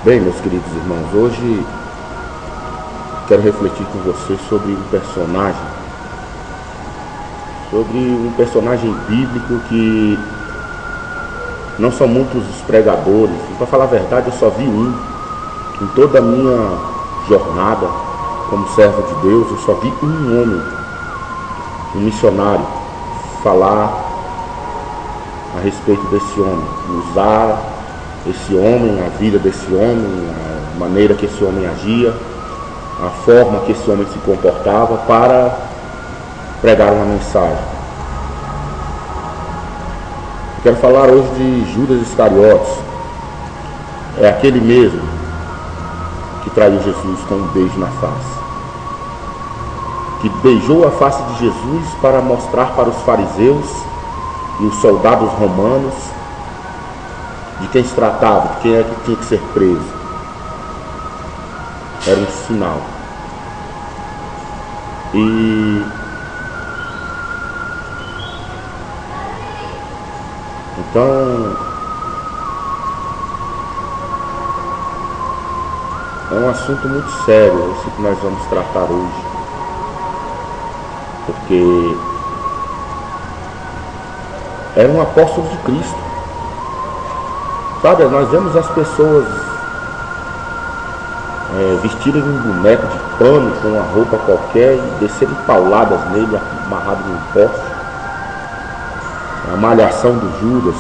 Bem, meus queridos irmãos, hoje quero refletir com vocês sobre um personagem bíblico que não são muitos os pregadores. E para falar a verdade, eu só vi um em toda a minha jornada como servo de Deus. Eu só vi um homem, um missionário, falar a respeito desse homem, usar esse homem, a vida desse homem, a maneira que esse homem agia, a forma que esse homem se comportava para pregar uma mensagem. Eu quero falar hoje de Judas Iscariotes. É aquele mesmo que traiu Jesus com um beijo na face, que beijou a face de Jesus para mostrar para os fariseus e os soldados romanos de quem se tratava, de quem é que tinha que ser preso. Era um sinal. E então é um assunto muito sério esse que nós vamos tratar hoje, porque era um apóstolo de Cristo. Sabe, nós vemos as pessoas vestirem um boneco de pano com uma roupa qualquer e descerem pauladas nele, amarrado num poste. A malhação do Judas.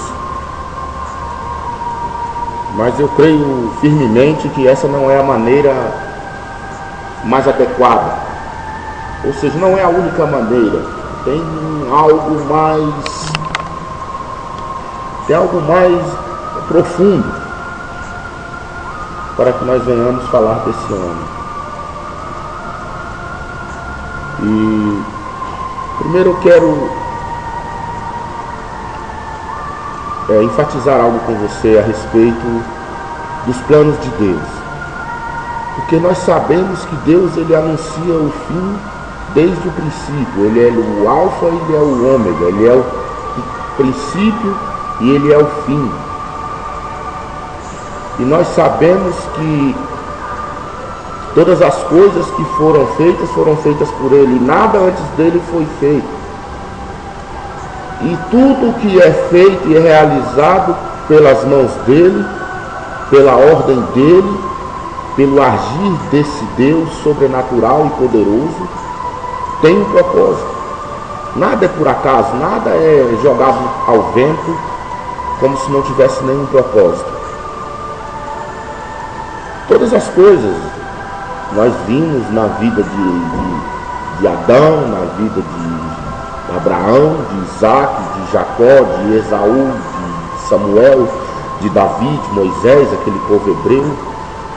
Mas eu creio firmemente que essa não é a maneira mais adequada. Ou seja, não é a única maneira. Tem algo mais profundo para que nós venhamos falar desse homem. E primeiro eu quero enfatizar algo com você a respeito dos planos de Deus, porque nós sabemos que Deus ele anuncia o fim desde o princípio. Ele é o alfa e ele é o ômega, ele é o princípio e ele é o fim. E nós sabemos que todas as coisas que foram feitas por ele, e nada antes dele foi feito. E tudo que é feito e é realizado pelas mãos dele, pela ordem dele, pelo agir desse Deus sobrenatural e poderoso, tem um propósito. Nada é por acaso, nada é jogado ao vento como se não tivesse nenhum propósito. Todas as coisas nós vimos na vida de Adão, na vida de Abraão, de Isaac, de Jacó, de Esaú, de Samuel, de Davi, de Moisés, aquele povo hebreu.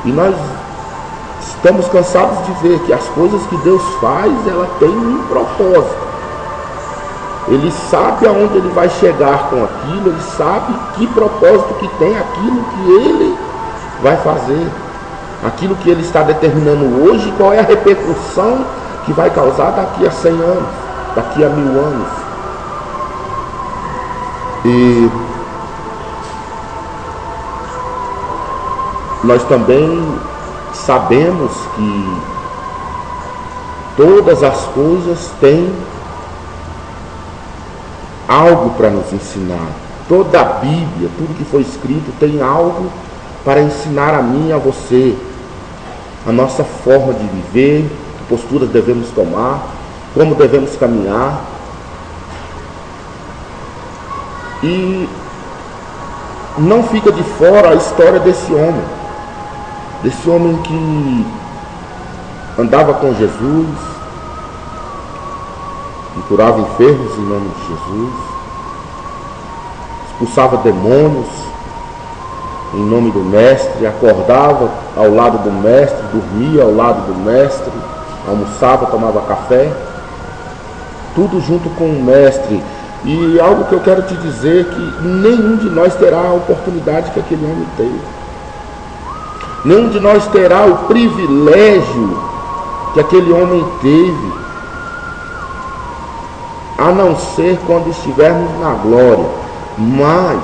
E nós estamos cansados de ver que as coisas que Deus faz, ela tem um propósito. Ele sabe aonde ele vai chegar com aquilo, ele sabe que propósito que tem aquilo que ele vai fazer. Aquilo que ele está determinando hoje, qual é a repercussão que vai causar daqui a 100 anos, daqui a 1000 anos. E nós também sabemos que todas as coisas têm algo para nos ensinar. Toda a Bíblia, tudo que foi escrito tem algo para ensinar a mim e a você. A nossa forma de viver, que posturas devemos tomar, como devemos caminhar. E não fica de fora a história desse homem que andava com Jesus, que curava enfermos em nome de Jesus, expulsava demônios em nome do mestre, acordava ao lado do mestre, dormia ao lado do mestre, almoçava, tomava café, tudo junto com o mestre. E algo que eu quero te dizer, que nenhum de nós terá a oportunidade que aquele homem teve. Nenhum de nós terá o privilégio que aquele homem teve, a não ser quando estivermos na glória. Mas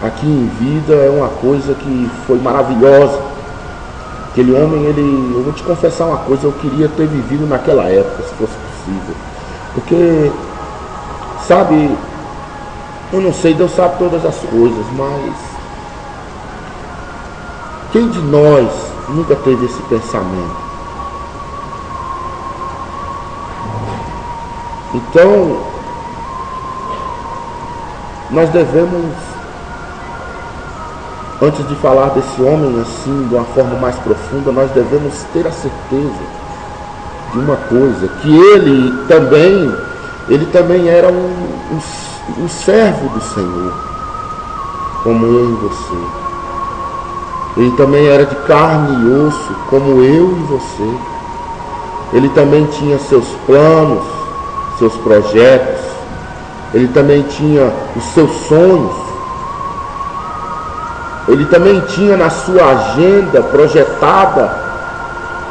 aqui em vida é uma coisa que foi maravilhosa. Aquele homem, eu vou te confessar uma coisa, eu queria ter vivido naquela época, se fosse possível. Porque, sabe, eu não sei, Deus sabe todas as coisas, mas quem de nós nunca teve esse pensamento? Então, nós devemos, antes de falar desse homem assim, de uma forma mais profunda, nós devemos ter a certeza de uma coisa, que ele também era um servo do Senhor, como eu e você. Ele também era de carne e osso, como eu e você. Ele também tinha seus planos, seus projetos. Ele também tinha os seus sonhos. Ele também tinha na sua agenda projetada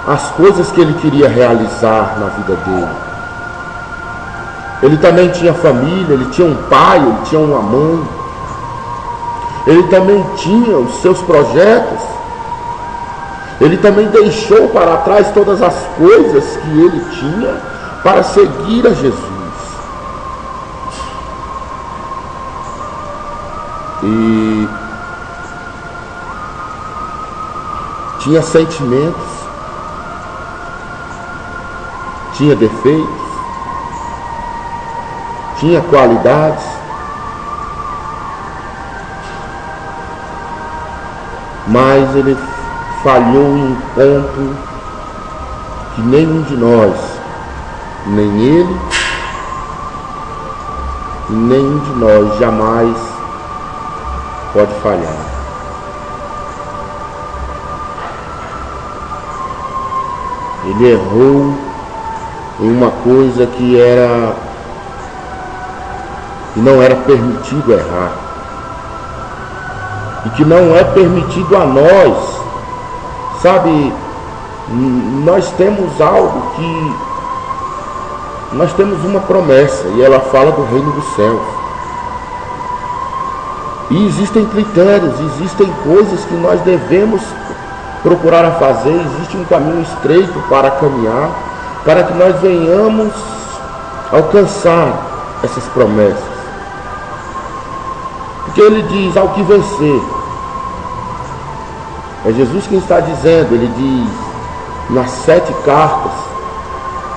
as coisas que ele queria realizar na vida dele. Ele também tinha família, ele tinha um pai, ele tinha uma mãe. Ele também tinha os seus projetos. Ele também deixou para trás todas as coisas que ele tinha para seguir a Jesus. E tinha sentimentos, tinha defeitos, tinha qualidades, mas ele falhou em um ponto que nenhum de nós, nem ele, e nenhum de nós jamais pode falhar. Ele errou em uma coisa que não era permitido errar. E que não é permitido a nós. Sabe, nós temos algo que... Nós temos uma promessa, e ela fala do reino dos céus. E existem critérios, existem coisas que nós devemos procurar a fazer, existe um caminho estreito para caminhar, para que nós venhamos alcançar essas promessas. Porque ele diz, ao que vencer. É Jesus quem está dizendo, ele diz nas 7 cartas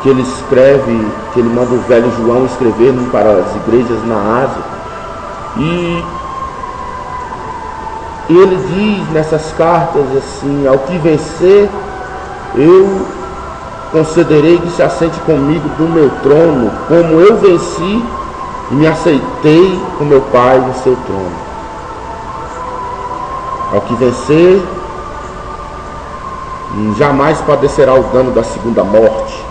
que ele escreve, que ele manda o velho João escrever para as igrejas na Ásia. E ele diz nessas cartas assim, ao que vencer, eu concederei que se assente comigo do meu trono, como eu venci e me aceitei com meu Pai no seu trono. Ao que vencer, jamais padecerá o dano da segunda morte.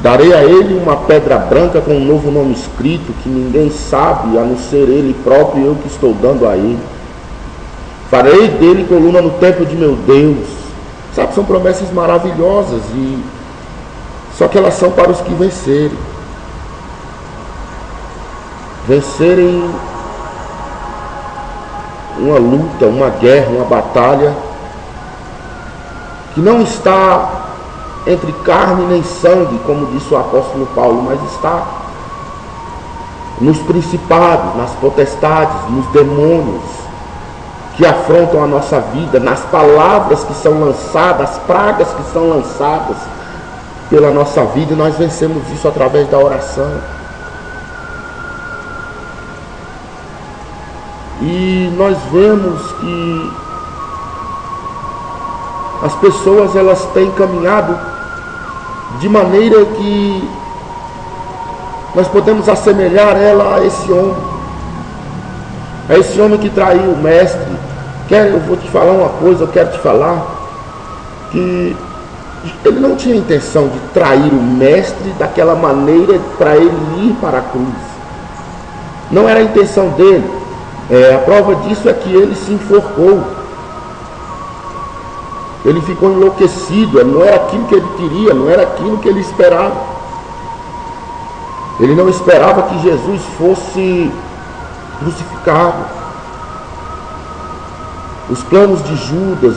Darei a ele uma pedra branca com um novo nome escrito, que ninguém sabe, a não ser ele próprio e eu que estou dando a ele. Farei dele coluna no templo de meu Deus. Sabe, são promessas maravilhosas, só que elas são para os que vencerem. Vencerem uma luta, uma guerra, uma batalha, que não está entre carne nem sangue, como disse o apóstolo Paulo, mas está nos principados, nas potestades, nos demônios que afrontam a nossa vida, nas palavras que são lançadas, as pragas que são lançadas pela nossa vida, e nós vencemos isso através da oração. E nós vemos que as pessoas, elas têm caminhado de maneira que nós podemos assemelhar ela a esse homem que traiu o mestre. Eu vou te falar uma coisa, eu quero te falar que ele não tinha intenção de trair o mestre daquela maneira para ele ir para a cruz. Não era a intenção dele. A prova disso é que ele se enforcou. Ele ficou enlouquecido, não era aquilo que ele queria, não era aquilo que ele esperava. Ele não esperava que Jesus fosse crucificado. Os planos de Judas,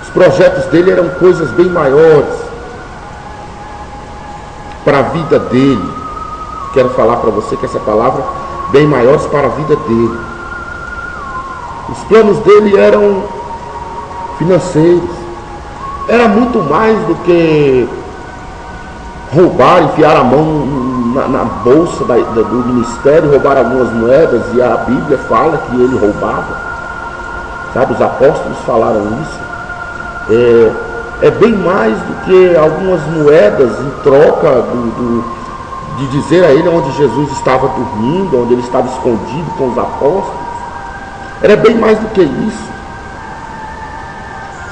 os projetos dele eram coisas bem maiores para a vida dele. Quero falar para você que essa palavra, bem maiores para a vida dele. Os planos dele eram financeiros. Era muito mais do que roubar, enfiar a mão na bolsa do ministério, roubar algumas moedas, e a Bíblia fala que ele roubava. Sabe, os apóstolos falaram isso. É bem mais do que algumas moedas em troca de dizer a ele onde Jesus estava dormindo, onde ele estava escondido com os apóstolos. Era bem mais do que isso.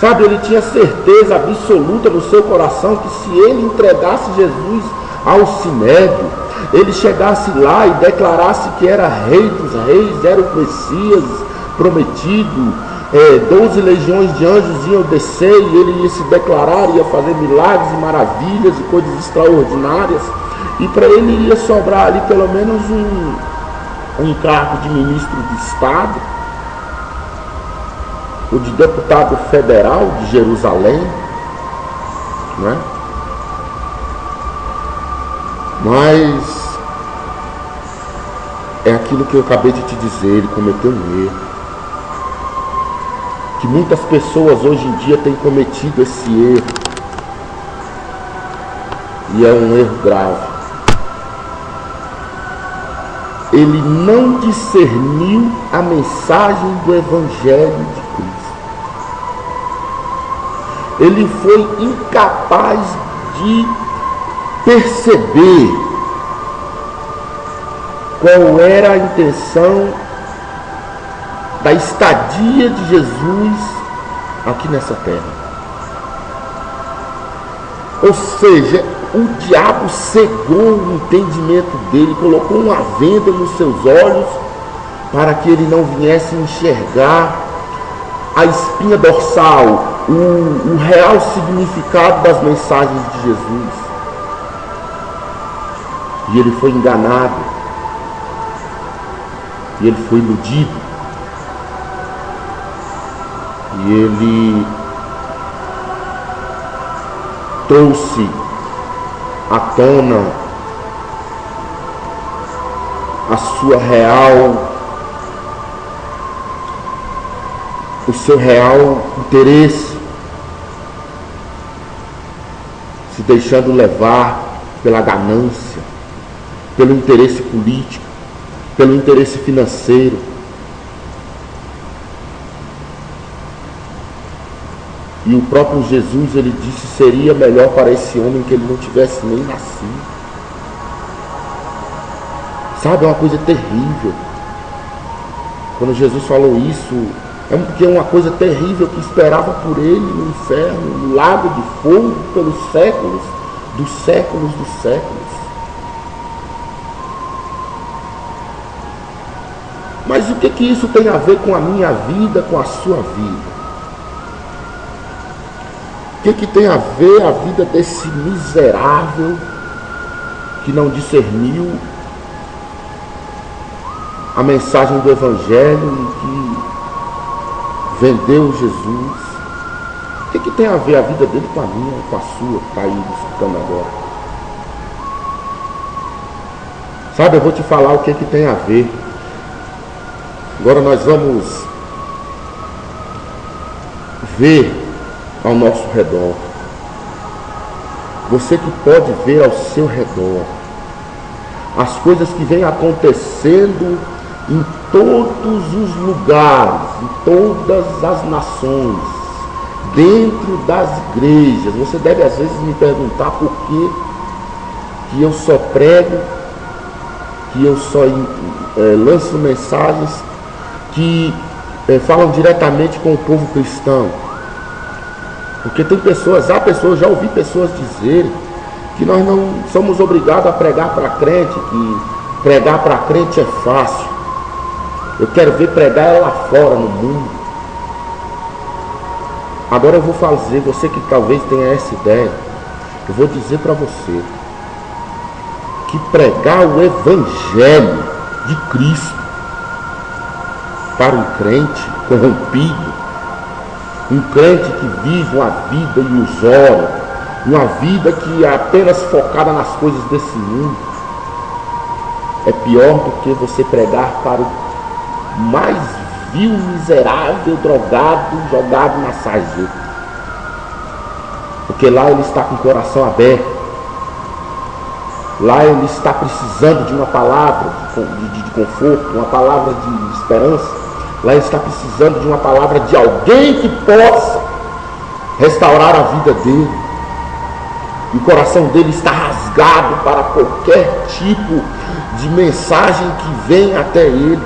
Sabe, ele tinha certeza absoluta no seu coração que se ele entregasse Jesus ao sinédrio, ele chegasse lá e declarasse que era rei dos reis, era o Messias prometido, 12 legiões de anjos iam descer e ele ia se declarar, ia fazer milagres e maravilhas e coisas extraordinárias, e para ele ia sobrar ali pelo menos um cargo de ministro de Estado, ou de deputado federal de Jerusalém, não é? Mas é aquilo que eu acabei de te dizer, ele cometeu um erro. Que muitas pessoas hoje em dia têm cometido esse erro. E é um erro grave. Ele não discerniu a mensagem do Evangelho de Cristo. Ele foi incapaz de perceber qual era a intenção da estadia de Jesus aqui nessa terra. Ou seja, o diabo cegou o entendimento dele, colocou uma venda nos seus olhos para que ele não viesse enxergar a espinha dorsal, o real significado das mensagens de Jesus. E ele foi enganado. E ele foi iludido. E ele trouxe à tona o seu real interesse, se deixando levar pela ganância, pelo interesse político, pelo interesse financeiro. E o próprio Jesus, ele disse, seria melhor para esse homem que ele não tivesse nem nascido. Sabe, é uma coisa terrível. Quando Jesus falou isso, é porque é uma coisa terrível que esperava por ele no inferno, no lago de fogo, pelos séculos dos séculos dos séculos. Mas o que isso tem a ver com a minha vida, com a sua vida? O que tem a ver a vida desse miserável que não discerniu a mensagem do Evangelho e que vendeu Jesus? O que tem a ver a vida dele com a minha, com a sua, que está aí escutando agora? Sabe, eu vou te falar o que tem a ver. Agora nós vamos ver ao nosso redor. Você que pode ver ao seu redor as coisas que vêm acontecendo em todos os lugares, em todas as nações, dentro das igrejas. Você deve às vezes me perguntar por que eu só prego, que eu só lanço mensagens que falam diretamente com o povo cristão. Porque já ouvi pessoas dizerem que nós não somos obrigados a pregar para crente, que pregar para crente é fácil. Eu quero ver pregar lá fora, no mundo. Agora eu vou fazer, você que talvez tenha essa ideia, eu vou dizer para você que pregar o Evangelho de Cristo para um crente corrompido, um crente que vive uma vida ilusória, uma vida que é apenas focada nas coisas desse mundo. É pior do que você pregar para o mais vil, miserável, drogado, jogado na sarjeta. Porque lá ele está com o coração aberto. Lá ele está precisando de uma palavra de conforto, uma palavra de esperança. Lá ele está precisando de uma palavra de alguém que possa restaurar a vida dele. E o coração dele está rasgado para qualquer tipo de mensagem que vem até ele.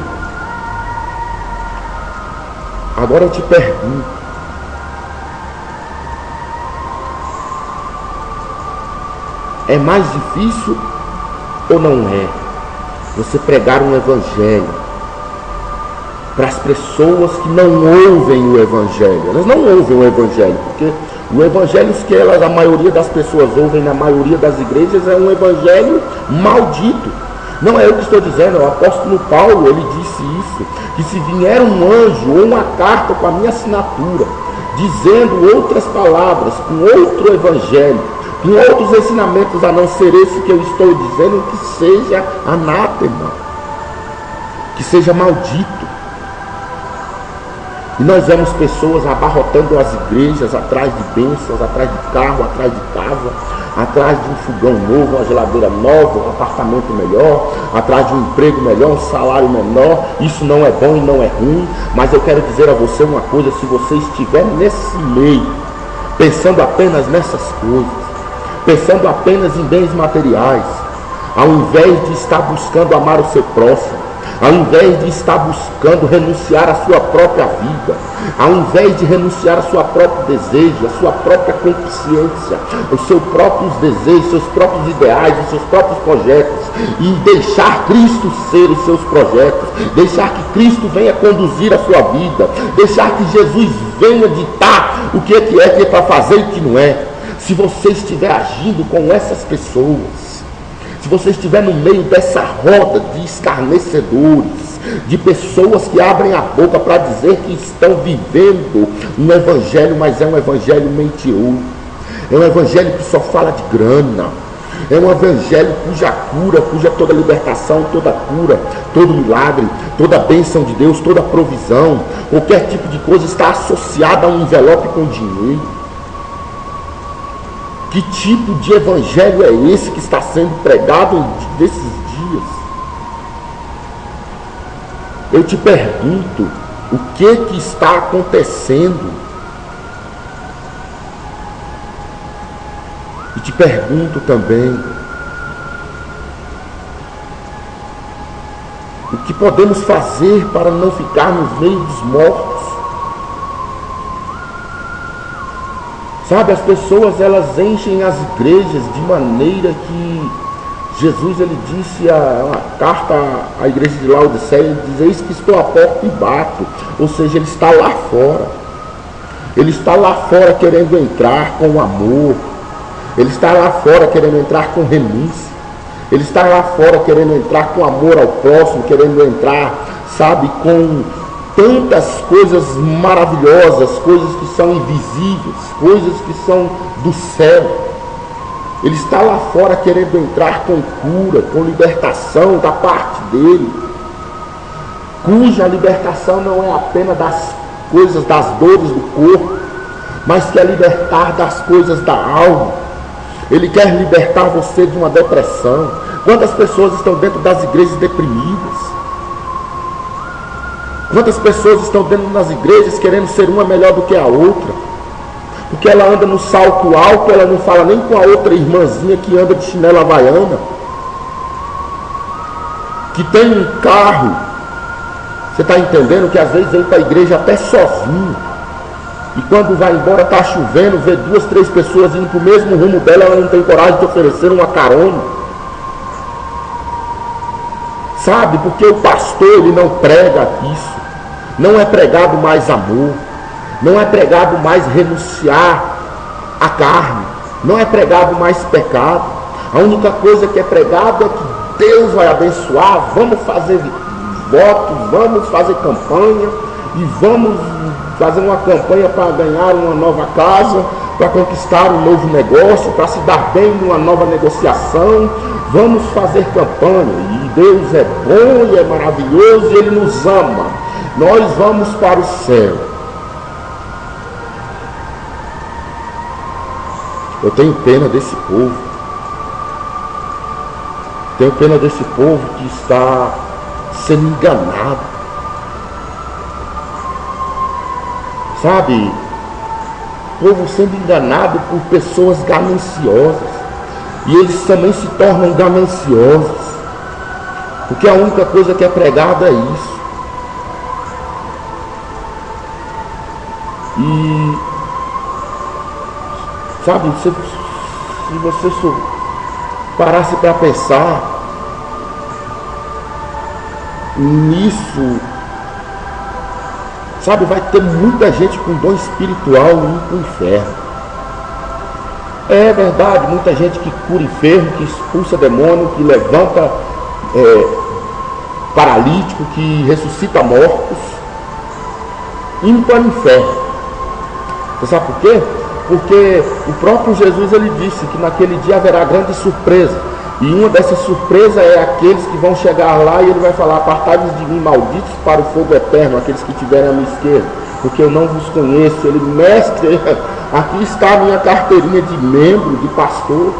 Agora eu te pergunto, é mais difícil ou não é você pregar um evangelho para as pessoas que não ouvem o evangelho? Elas não ouvem o evangelho, porque o evangelho que a maioria das pessoas ouvem na maioria das igrejas é um evangelho maldito. Não é eu que estou dizendo, é o apóstolo Paulo, ele disse isso, que se vier um anjo ou uma carta com a minha assinatura, dizendo outras palavras, com outro evangelho, com outros ensinamentos a não ser esse que eu estou dizendo, que seja anátema, que seja maldito. E nós vemos pessoas abarrotando as igrejas, atrás de bênçãos, atrás de carro, atrás de casa, atrás de um fogão novo, uma geladeira nova, um apartamento melhor, atrás de um emprego melhor, um salário menor. Isso não é bom e não é ruim, mas eu quero dizer a você uma coisa: se você estiver nesse meio, pensando apenas nessas coisas, pensando apenas em bens materiais, ao invés de estar buscando amar o seu próximo, ao invés de estar buscando renunciar à sua própria vida, ao invés de renunciar ao seu próprio desejo, à sua própria consciência, os seus próprios desejos, seus próprios ideais, os seus próprios projetos, e deixar Cristo ser os seus projetos, deixar que Cristo venha conduzir a sua vida, deixar que Jesus venha ditar o que é para fazer e o que não é. Se você estiver agindo com essas pessoas, se você estiver no meio dessa roda de escarnecedores, de pessoas que abrem a boca para dizer que estão vivendo um evangelho, mas é um evangelho mentiroso, é um evangelho que só fala de grana, é um evangelho cuja cura, cuja toda libertação, toda cura, todo milagre, toda bênção de Deus, toda provisão, qualquer tipo de coisa está associada a um envelope com dinheiro. Que tipo de evangelho é esse que está sendo pregado desses dias? Eu te pergunto, o que está acontecendo? E te pergunto também, o que podemos fazer para não ficar no meio dos mortos? Sabe, as pessoas, elas enchem as igrejas de maneira que Jesus, ele disse a carta à igreja de Laodiceia, ele diz: eis que estou à porta e bato. Ou seja, ele está lá fora. Ele está lá fora querendo entrar com amor. Ele está lá fora querendo entrar com renúncia. Ele está lá fora querendo entrar com amor ao próximo, querendo entrar, sabe, com tantas coisas maravilhosas, coisas que são invisíveis, coisas que são do céu. Ele está lá fora querendo entrar com cura, com libertação da parte dele, cuja libertação não é apenas das coisas, das dores do corpo, mas quer libertar das coisas da alma. Ele quer libertar você de uma depressão. Quantas pessoas estão dentro das igrejas deprimidas? Quantas pessoas estão dentro das igrejas querendo ser uma melhor do que a outra? Porque ela anda no salto alto, ela não fala nem com a outra irmãzinha que anda de chinela havaiana, que tem um carro. Você está entendendo que às vezes vem para a igreja até sozinho, e quando vai embora está chovendo, vê 2, 3 pessoas indo para o mesmo rumo dela, ela não tem coragem de oferecer uma carona. Sabe, porque o pastor, ele não prega isso. Não é pregado mais amor, não é pregado mais renunciar à carne, não é pregado mais pecado. A única coisa que é pregada é que Deus vai abençoar, vamos fazer votos, vamos fazer campanha e vamos fazer uma campanha para ganhar uma nova casa, para conquistar um novo negócio, para se dar bem numa nova negociação. Vamos fazer campanha, e Deus é bom e é maravilhoso e Ele nos ama. Nós vamos para o céu. Eu tenho pena desse povo. Tenho pena desse povo que está sendo enganado. Sabe? O povo sendo enganado por pessoas gananciosas. E eles também se tornam gananciosos. Porque a única coisa que é pregada é isso. E, sabe, se você parasse para pensar nisso, sabe, vai ter muita gente com dom espiritual indo para o inferno. É verdade, muita gente que cura enfermo, que expulsa demônio, que levanta paralítico, que ressuscita mortos, indo para o inferno. Você sabe por quê? Porque o próprio Jesus, ele disse que naquele dia haverá grande surpresa. E uma dessas surpresas é aqueles que vão chegar lá e ele vai falar: apartai-vos de mim, malditos, para o fogo eterno, aqueles que estiverem à minha esquerda, porque eu não vos conheço. Ele: mestre, aqui está a minha carteirinha de membro, de pastor,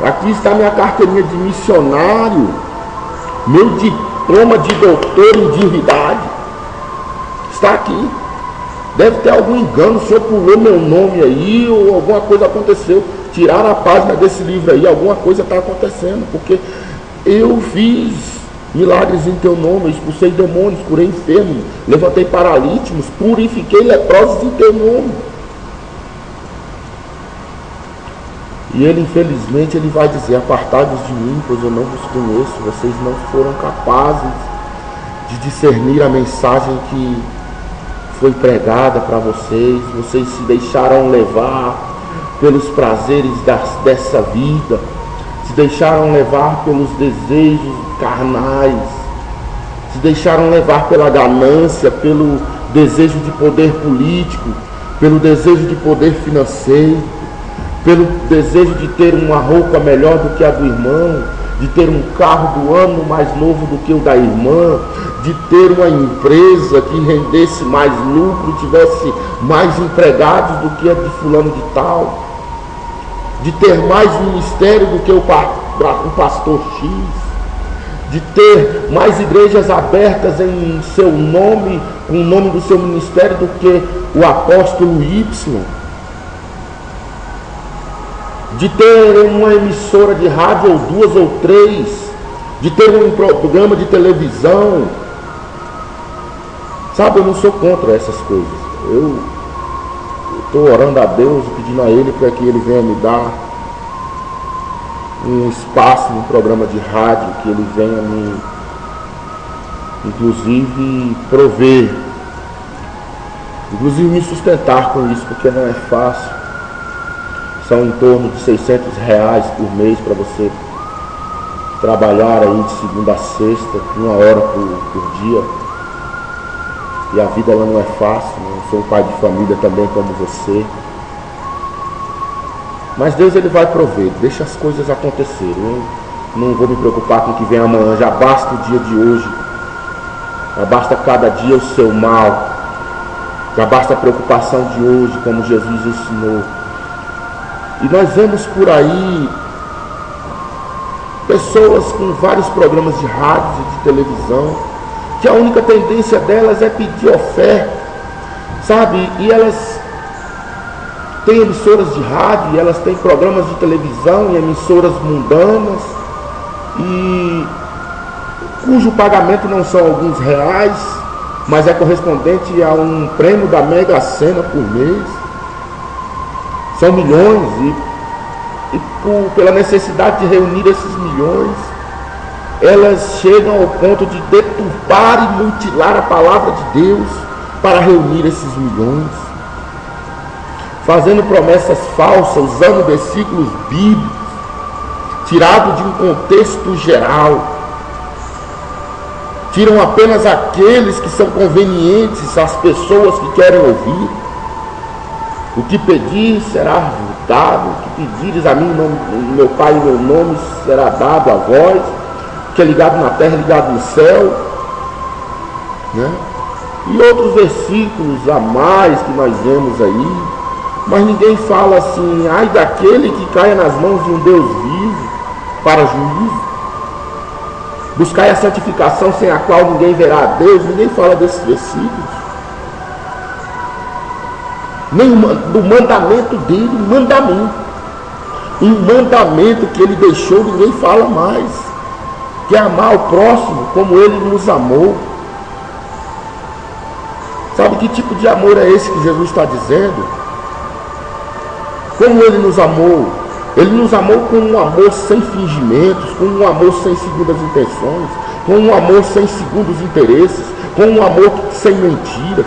aqui está a minha carteirinha de missionário, meu diploma de doutor em divindade, está aqui. Deve ter algum engano, o senhor pulou meu nome aí, ou alguma coisa aconteceu, tiraram a página desse livro aí, alguma coisa está acontecendo, porque eu fiz milagres em teu nome, eu expulsei demônios, curei enfermos, levantei paralíticos, purifiquei leprosos em teu nome. E ele, infelizmente, ele vai dizer: apartai-vos de mim, pois eu não vos conheço. Vocês não foram capazes de discernir a mensagem que foi pregada para vocês. Vocês se deixaram levar pelos prazeres dessa vida, se deixaram levar pelos desejos carnais, se deixaram levar pela ganância, pelo desejo de poder político, pelo desejo de poder financeiro, pelo desejo de ter uma roupa melhor do que a do irmão, de ter um carro do ano mais novo do que o da irmã, de ter uma empresa que rendesse mais lucro, tivesse mais empregados do que a de fulano de tal, de ter mais ministério do que o pastor X, de ter mais igrejas abertas em seu nome, com o nome do seu ministério, do que o apóstolo Y, de ter uma emissora de rádio ou duas ou três, de ter um programa de televisão. Sabe, eu não sou contra essas coisas. Eu estou orando a Deus, pedindo a Ele para que Ele venha me dar um espaço no programa de rádio, que Ele venha me, inclusive, prover, inclusive me sustentar com isso, porque não é fácil. São em torno de R$600 por mês para você trabalhar aí de segunda a sexta, 1 hora por dia. E a vida ela não é fácil, né? Eu sou um pai de família também como você. Mas Deus ele vai prover, deixa as coisas acontecerem. Eu não vou me preocupar com o que vem amanhã, já basta o dia de hoje. Já basta cada dia o seu mal. Já basta a preocupação de hoje, como Jesus ensinou. E nós vemos por aí pessoas com vários programas de rádio e de televisão, que a única tendência delas é pedir oferta, sabe? E elas têm emissoras de rádio, e elas têm programas de televisão e emissoras mundanas, e cujo pagamento não são alguns reais, mas é correspondente a um prêmio da Mega Sena por mês. São milhões, e pela necessidade de reunir esses milhões, elas chegam ao ponto de deturpar e mutilar a palavra de Deus para reunir esses milhões, fazendo promessas falsas, usando versículos bíblicos, tirado de um contexto geral. Tiram apenas aqueles que são convenientes às pessoas que querem ouvir. O que pedir será dado, o que pedires a mim, meu Pai, em meu nome, será dado a vós. O que é ligado na terra, ligado no céu. Né? E outros versículos a mais que nós vemos aí. Mas ninguém fala assim, ai daquele que caia nas mãos de um Deus vivo para juízo. Buscai a santificação sem a qual ninguém verá a Deus. Ninguém fala desses versículos. Nem do mandamento dele, mandamento. Um mandamento que ele deixou, ninguém fala mais. Que é amar o próximo como ele nos amou. Sabe que tipo de amor é esse que Jesus está dizendo? Como ele nos amou? Ele nos amou com um amor sem fingimentos, com um amor sem segundas intenções, com um amor sem segundos interesses, com um amor sem mentiras,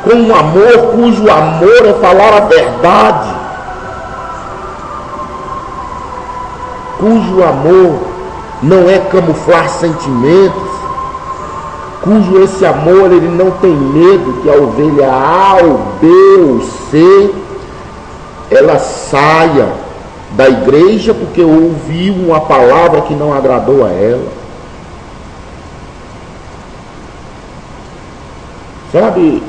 com um amor cujo amor é falar a verdade, cujo amor não é camuflar sentimentos, cujo esse amor ele não tem medo que a ovelha A ou B ou C ela saia da igreja porque ouviu uma palavra que não agradou a ela. Sabe,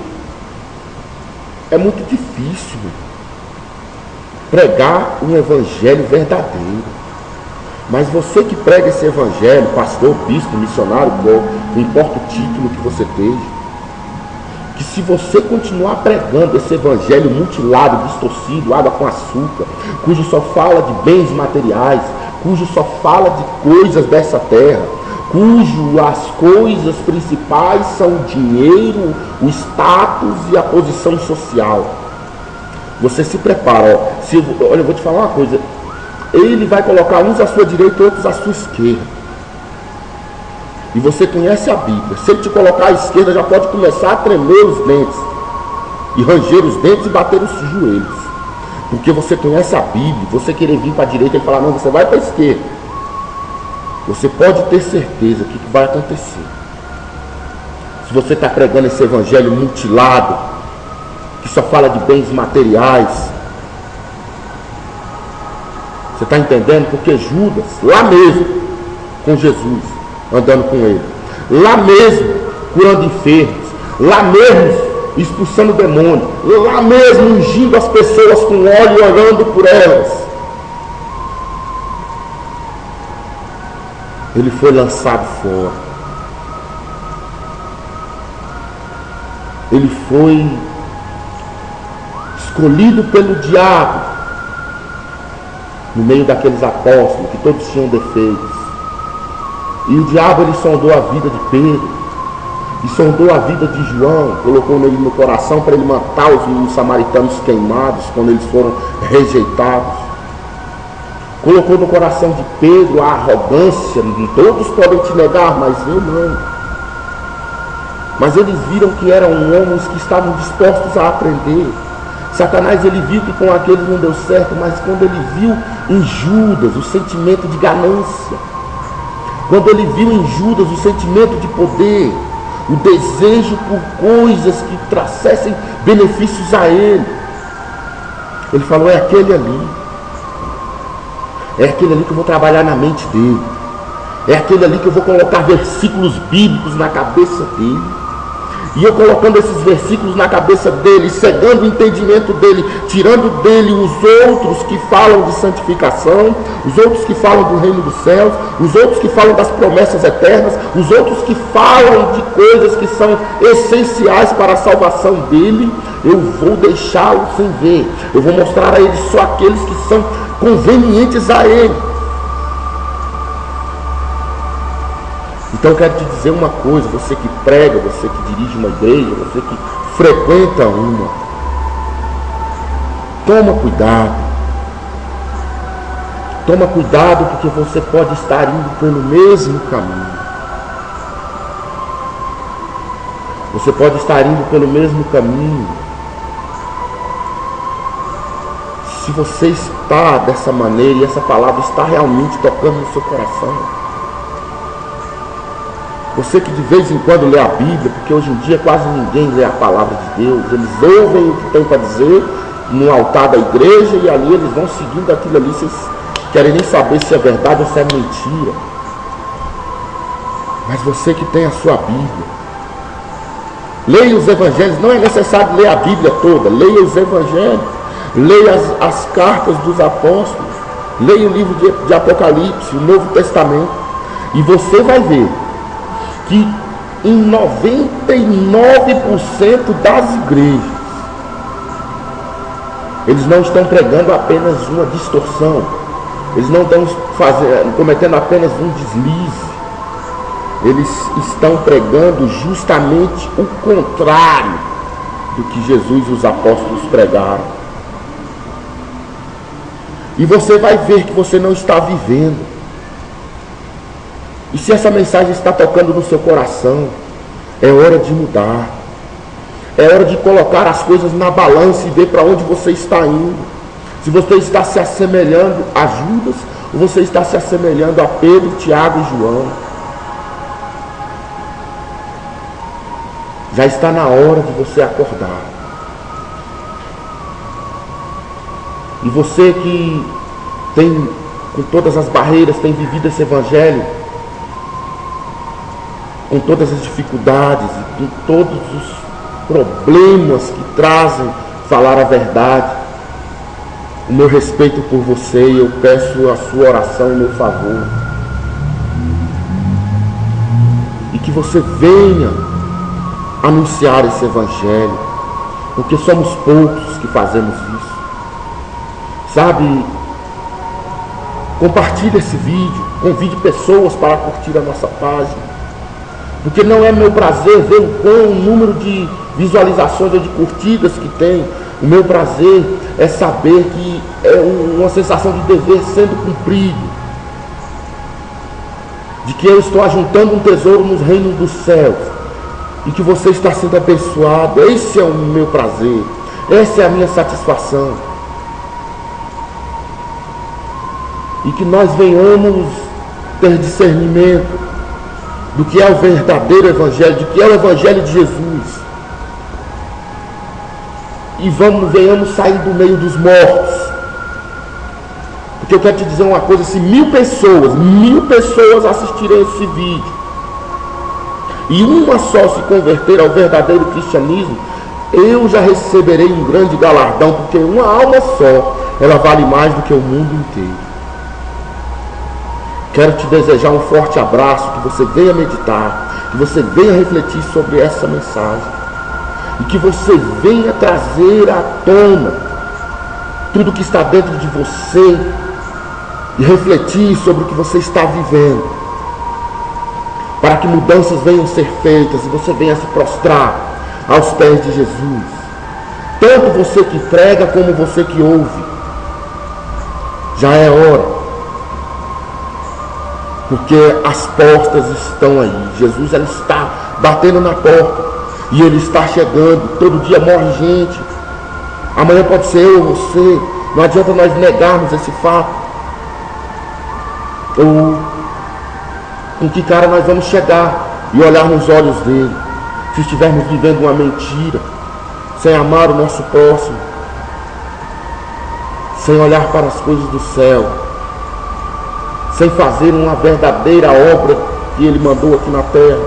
é muito difícil pregar um evangelho verdadeiro. Mas você que prega esse evangelho, pastor, bispo, missionário, não importa o título que você esteja, que se você continuar pregando esse evangelho mutilado, distorcido, água com açúcar, cujo só fala de bens materiais, cujo só fala de coisas dessa terra, cujo as coisas principais são o dinheiro, o status e a posição social, você se prepara. Olha, eu vou te falar uma coisa, ele vai colocar uns à sua direita e outros à sua esquerda. E você conhece a Bíblia. Se ele te colocar à esquerda, já pode começar a tremer os dentes, e ranger os dentes e bater os joelhos. Porque você conhece a Bíblia. Você querer vir para a direita e falar, não, você vai para a esquerda. Você pode ter certeza que vai acontecer. Se você está pregando esse evangelho mutilado, que só fala de bens materiais, você está entendendo? Porque Judas, lá mesmo, com Jesus, andando com ele, lá mesmo curando enfermos, lá mesmo expulsando demônios, lá mesmo ungindo as pessoas com óleo e orando por elas, ele foi lançado fora, ele foi escolhido pelo diabo no meio daqueles apóstolos que todos tinham defeitos. E o diabo ele sondou a vida de Pedro, e sondou a vida de João, colocou nele no coração para ele matar os samaritanos queimados quando eles foram rejeitados. Colocou no coração de Pedro a arrogância, todos podem te negar, mas eu não. Mas eles viram que eram homens que estavam dispostos a aprender. Satanás ele viu que com aqueles não deu certo, mas quando ele viu em Judas o sentimento de ganância, quando ele viu em Judas o sentimento de poder, o desejo por coisas que trouxessem benefícios a ele, ele falou, é aquele ali que eu vou trabalhar na mente dele, é aquele ali que eu vou colocar versículos bíblicos na cabeça dele. E eu colocando esses versículos na cabeça dele, cegando o entendimento dele, tirando dele os outros que falam de santificação, os outros que falam do reino dos céus, os outros que falam das promessas eternas, os outros que falam de coisas que são essenciais para a salvação dele, eu vou deixá-lo sem ver. Eu vou mostrar a ele só aqueles que são convenientes a ele. Então eu quero te dizer uma coisa, você que prega, você que dirige uma igreja, você que frequenta uma, toma cuidado. Toma cuidado porque você pode estar indo pelo mesmo caminho. Você pode estar indo pelo mesmo caminho se você está dessa maneira e essa palavra está realmente tocando no seu coração. Você que de vez em quando lê a Bíblia, porque hoje em dia quase ninguém lê a palavra de Deus, eles ouvem o que tem para dizer no altar da igreja e ali eles vão seguindo aquilo ali, vocês querem nem saber se é verdade ou se é mentira. Mas você que tem a sua Bíblia, leia os evangelhos, não é necessário ler a Bíblia toda, leia os evangelhos, leia as cartas dos apóstolos, leia o livro de Apocalipse, o Novo Testamento, e você vai ver que em 99% das igrejas, eles não estão pregando apenas uma distorção, eles não estão cometendo apenas um deslize, eles estão pregando justamente o contrário do que Jesus e os apóstolos pregaram. E você vai ver que você não está vivendo. E se essa mensagem está tocando no seu coração, é hora de mudar. É hora de colocar as coisas na balança e ver para onde você está indo. Se você está se assemelhando a Judas, ou você está se assemelhando a Pedro, Tiago e João. Já está na hora de você acordar. E você que tem, com todas as barreiras, tem vivido esse evangelho, com todas as dificuldades e com todos os problemas que trazem falar a verdade, o meu respeito por você, e eu peço a sua oração em meu favor. E que você venha anunciar esse evangelho, porque somos poucos que fazemos isso. Sabe, compartilhe esse vídeo, convide pessoas para curtir a nossa página, porque não é meu prazer ver o número de visualizações ou de curtidas que tem. O meu prazer é saber que é uma sensação de dever sendo cumprido, de que eu estou ajuntando um tesouro nos reinos dos céus e que você está sendo abençoado. Esse é o meu prazer, essa é a minha satisfação. E que nós venhamos ter discernimento do que é o verdadeiro evangelho, do que é o evangelho de Jesus. E venhamos sair do meio dos mortos. Porque eu quero te dizer uma coisa, se 1000 pessoas assistirem esse vídeo, e uma só se converter ao verdadeiro cristianismo, eu já receberei um grande galardão, porque uma alma só, ela vale mais do que o mundo inteiro. Quero te desejar um forte abraço, que você venha meditar, que você venha refletir sobre essa mensagem, e que você venha trazer à tona tudo que está dentro de você e refletir sobre o que você está vivendo, para que mudanças venham ser feitas e você venha se prostrar aos pés de Jesus. Tanto você que prega como você que ouve. Já é hora. Porque as portas estão aí. Jesus, ele está batendo na porta. E ele está chegando. Todo dia morre gente. Amanhã pode ser eu ou você. Não adianta nós negarmos esse fato. Ou com que cara nós vamos chegar e olhar nos olhos dele, se estivermos vivendo uma mentira, sem amar o nosso próximo, sem olhar para as coisas do céu, sem fazer uma verdadeira obra que ele mandou aqui na terra.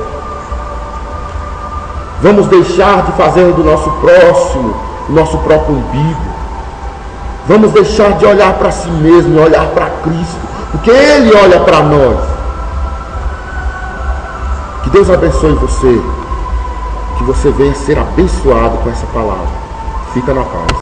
Vamos deixar de fazer do nosso próximo o nosso próprio umbigo. Vamos deixar de olhar para si mesmo e olhar para Cristo, porque ele olha para nós. Que Deus abençoe você, que você venha ser abençoado com essa palavra. Fica na paz.